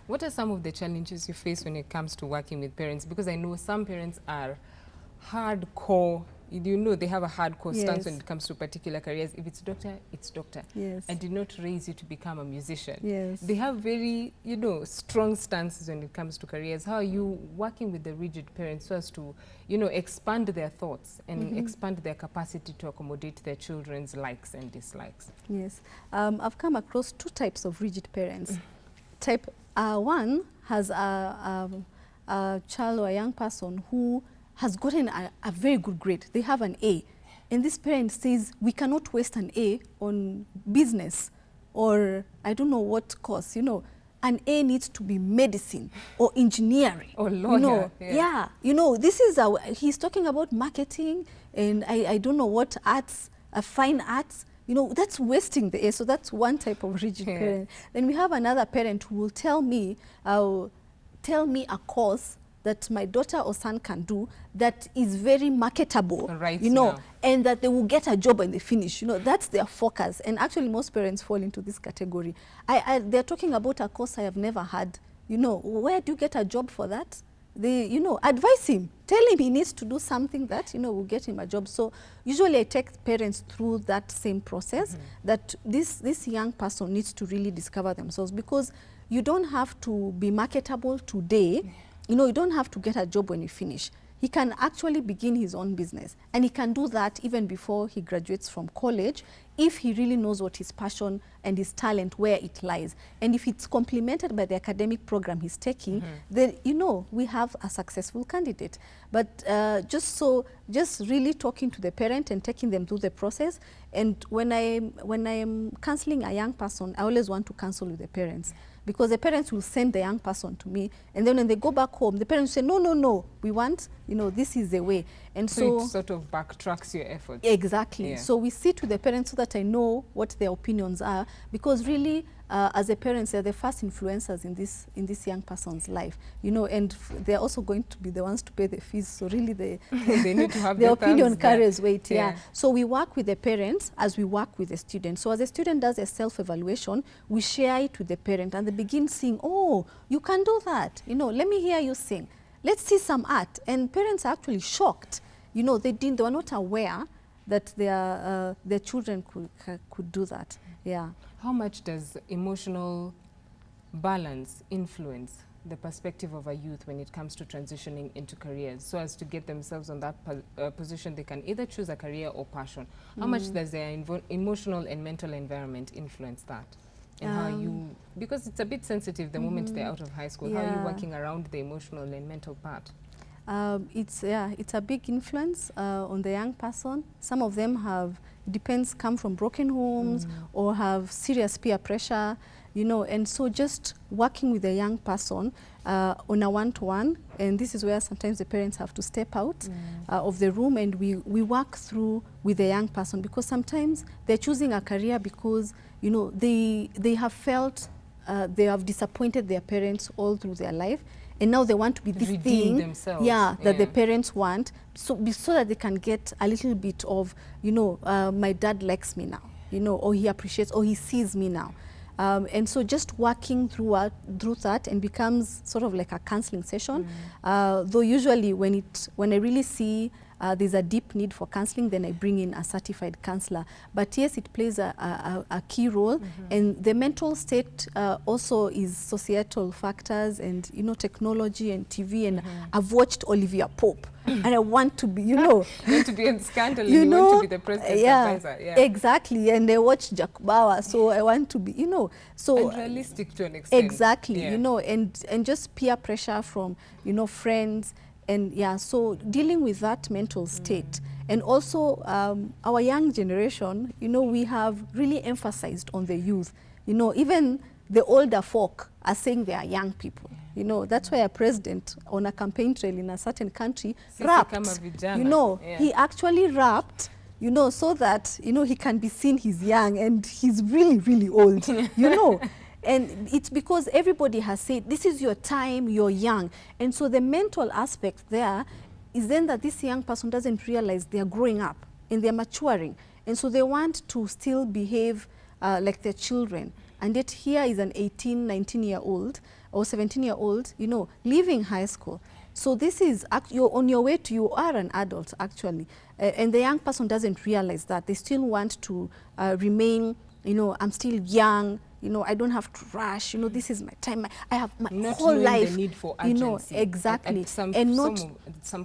What are some of the challenges you face when it comes to working with parents? Because I know some parents are hardcore. You know, they have a hardcore stance when it comes to particular careers. If it's doctor, it's doctor. Yes. I did not raise you to become a musician. Yes. They have very, you know, strong stances when it comes to careers. How are you working with the rigid parents so as to, you know, expand their thoughts and expand their capacity to accommodate their children's likes and dislikes? Yes. I've come across two types of rigid parents. Type one has a child or a young person who has gotten a very good grade. They have an A. And this parent says, we cannot waste an A on business or I don't know what course, you know. An A needs to be medicine or engineering. Or lawyer. You know, yeah. You know, this is, he's talking about marketing and I don't know what arts, fine arts. You know, that's wasting the A. So that's one type of rigid parent. Then we have another parent who will tell me a course that my daughter or son can do that is very marketable, right, you know, and that they will get a job when they finish. You know, that's their focus. And actually, most parents fall into this category. They're talking about a course I have never had. You know, where do you get a job for that? They, you know, advise him. Tell him he needs to do something that, you know, will get him a job. So usually I take parents through that same process that this young person needs to really discover themselves, because you don't have to be marketable today. You know, you don't have to get a job when you finish. He can actually begin his own business, and he can do that even before he graduates from college if he really knows what his passion and his talent, where it lies. And if it's complemented by the academic program he's taking, then, you know, we have a successful candidate. But just really talking to the parent and taking them through the process. And when I am counseling a young person, I always want to counsel with the parents, because the parents will send the young person to me, and then when they go back home, the parents say, no, no, no, we want, you know, this is the way. And so it sort of backtracks your efforts. Exactly. Yeah. So we sit with the parents so that I know what their opinions are, because really, as a parents, they're the first influencers in this young person's life, you know, and they're also going to be the ones to pay the fees. So really, they need to have their opinion carries weight. Yeah. So we work with the parents as we work with the student. So as a student does a self-evaluation, we share it with the parent, and they begin saying, "Oh, you can do that. You know, let me hear you sing. Let's see some art." And parents are actually shocked. You know, they were not aware that their children could do that. Yeah. How much does emotional balance influence the perspective of a youth when it comes to transitioning into careers, so as to get themselves on that position they can either choose a career or passion? How much does their emotional and mental environment influence that? And how you, because it's a bit sensitive the moment they're out of high school, how are you working around the emotional and mental part? It's a big influence on the young person. Some of them come from broken homes or have serious peer pressure, you know, and so just working with a young person on a one-to-one, and this is where sometimes the parents have to step out of the room, and we work through with the young person, because sometimes they're choosing a career because, you know, they have felt they have disappointed their parents all through their life, and now they want to be this thing that the parents want, so that they can get a little bit of, you know, my dad likes me now, you know, or he appreciates, or he sees me now. And so just working through that, and becomes sort of like a counseling session. Though usually when I really see there's a deep need for counseling, then I bring in a certified counselor. But yes, it plays a key role. And the mental state also is societal factors, and, you know, technology and TV. And I've watched Olivia Pope, and I want to be, you know. You want to be in scandal, you know, want to be the president's advisor. Yeah, exactly. And I watch Jack Bauer, so I want to be, you know. So and realistic to an extent. Exactly, you know, and just peer pressure from, you know, friends. And so dealing with that mental state. And also our young generation, you know, we have really emphasized on the youth. You know, even the older folk are saying they are young people. You know, that's why a president on a campaign trail in a certain country rapped. You know, he actually rapped, you know, so that, you know, he can be seen he's young, and he's really, really old, you know. And it's because everybody has said, this is your time, you're young. And so the mental aspect there is then that this young person doesn't realize they're growing up and they're maturing. And so they want to still behave like their children. And yet here is an 18, 19-year-old or 17-year-old, you know, leaving high school. So this is, you're on your way to, you are an adult actually. And the young person doesn't realize that. They still want to remain, you know, I'm still young, you know, I don't have to rush, you know, this is my time, I have my not whole life. The need for urgency, you know, exactly. Some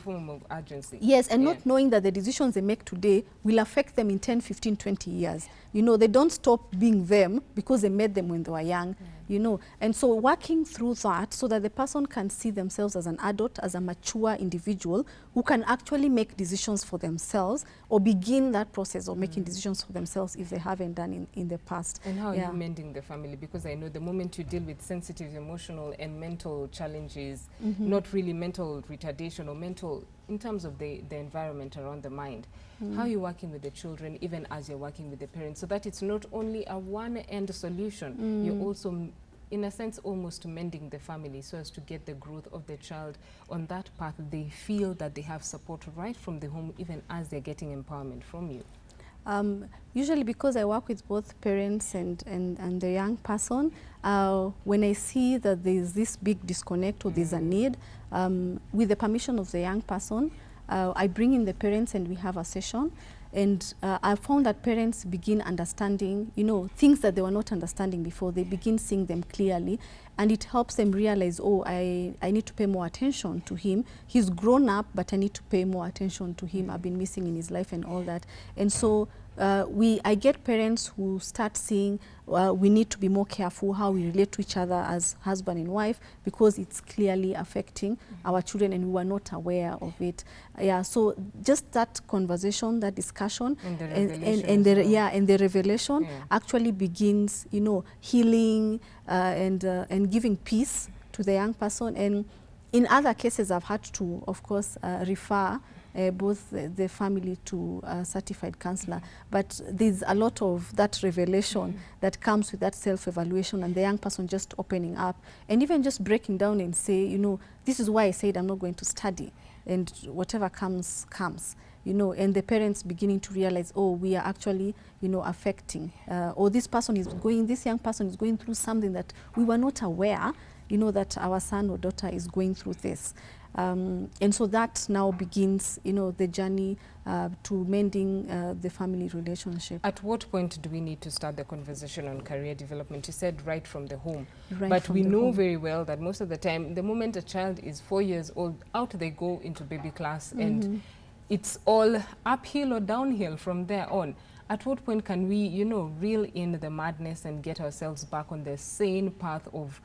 form of urgency. Yes, and not knowing that the decisions they make today will affect them in 10, 15, 20 years. You know, they don't stop being them because they made them when they were young, you know. And so working through that so that the person can see themselves as an adult, as a mature individual who can actually make decisions for themselves or begin that process of making decisions for themselves if they haven't done in the past. And how are you mending the family? Because I know the moment you deal with sensitive, emotional and mental challenges, not really mental retardation or mental, in terms of the environment around the mind, how are you working with the children even as you're working with the parents so that it's not only a one-end solution, you're also in a sense almost mending the family so as to get the growth of the child on that path. They feel that they have support right from the home even as they're getting empowerment from you. Usually because I work with both parents and the young person, when I see that there's this big disconnect or there's a need, with the permission of the young person, I bring in the parents and we have a session. And I found that parents begin understanding, you know, things that they were not understanding before. They begin seeing them clearly, and it helps them realize, oh, I need to pay more attention to him. He's grown up, but I need to pay more attention to him. I've been missing in his life and all that. And so I get parents who start seeing we need to be more careful how we relate to each other as husband and wife because it's clearly affecting our children and we were not aware of it. Yeah, so just that conversation, that discussion, and the revelation actually begins, you know, healing and giving peace to the young person. And in other cases, I've had to, of course, refer both the family to a certified counselor. But there's a lot of that revelation that comes with that self-evaluation and the young person just opening up and even just breaking down and say, you know, this is why I said I'm not going to study and whatever comes, comes. You know, and the parents beginning to realize, oh, we are actually, you know, affecting, or this young person is going through something that we were not aware, you know, that our son or daughter is going through this. And so that now begins, you know, the journey to mending the family relationship. At what point do we need to start the conversation on career development? You said right from the home. Right, but we know very well that most of the time, the moment a child is 4 years old, out they go into baby class and it's all uphill or downhill from there on. At what point can we, you know, reel in the madness and get ourselves back on the sane path of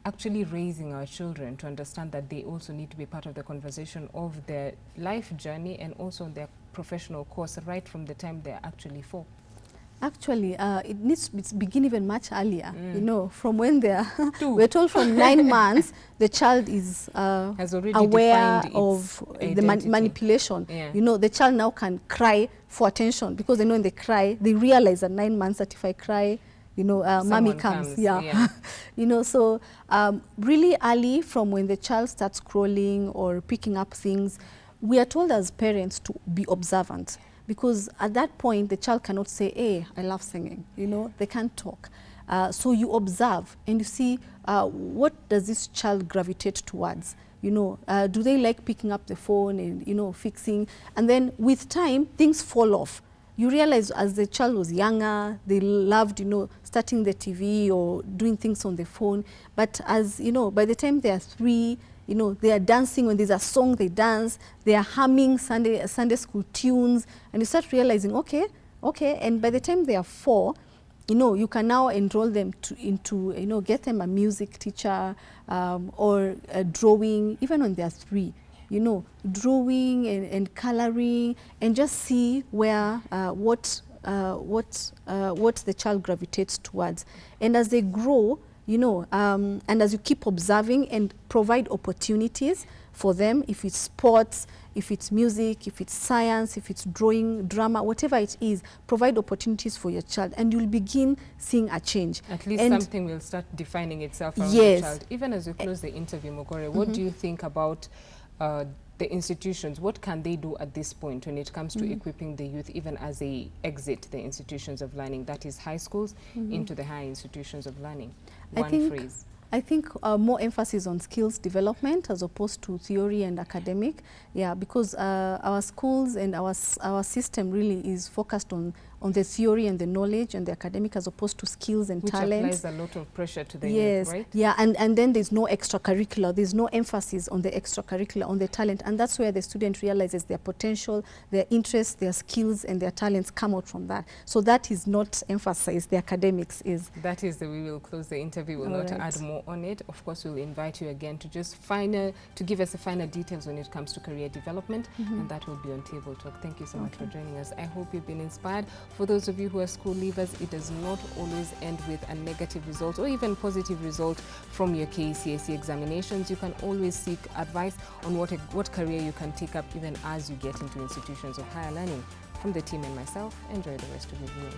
actually raising our children to understand that they also need to be part of the conversation of their life journey and also their professional course right from the time they're actually 4? Actually, it needs to begin even much earlier, you know, from when they're, we're told from 9 months, the child is aware of the manipulation. You know, the child now can cry for attention because they know when they cry, they realize at 9 months that if I cry, you know, mommy comes. You know, so really early from when the child starts crawling or picking up things, we are told as parents to be observant. Because at that point, the child cannot say, hey, I love singing. You know, they can't talk. So you observe and you see what does this child gravitate towards? You know, do they like picking up the phone and, you know, fixing? And then with time, things fall off. You realize as the child was younger, they loved, you know, starting the TV or doing things on the phone. But as, you know, by the time they are 3, you know, they are dancing. When there's a song, they dance. They are humming Sunday school tunes. And you start realizing, okay. And by the time they are 4, you know, you can now enroll them into, you know, get them a music teacher or drawing, even when they are 3. You know, drawing and coloring, and just see where what the child gravitates towards. And as they grow, you know, and as you keep observing and provide opportunities for them, if it's sports, if it's music, if it's science, if it's drawing, drama, whatever it is, provide opportunities for your child and you'll begin seeing a change. At least something will start defining itself around the child. Even as we close the interview, Mugure, what do you think about the institutions? What can they do at this point when it comes to equipping the youth even as they exit the institutions of learning, that is high schools, into the higher institutions of learning? One phrase. I think more emphasis on skills development as opposed to theory and academic. Yeah, because our schools and our system really is focused on the theory and the knowledge and the academic as opposed to skills and talents. Which applies a lot of pressure to the yes, youth, right? Yeah, and then there's no extracurricular, there's no emphasis on the extracurricular, on the talent, and that's where the student realizes their potential, their interests, their skills, and their talents come out from that. So that is not emphasized, the academics is. That is we will close the interview, we'll not add more on it. Of course, we'll invite you again to just to give us the finer details when it comes to career development, and that will be on Table Talk. Thank you so much for joining us. I hope you've been inspired. For those of you who are school leavers, it does not always end with a negative result or even positive result from your KCSE examinations. You can always seek advice on what career you can take up even as you get into institutions of higher learning. From the team and myself, enjoy the rest of your viewing.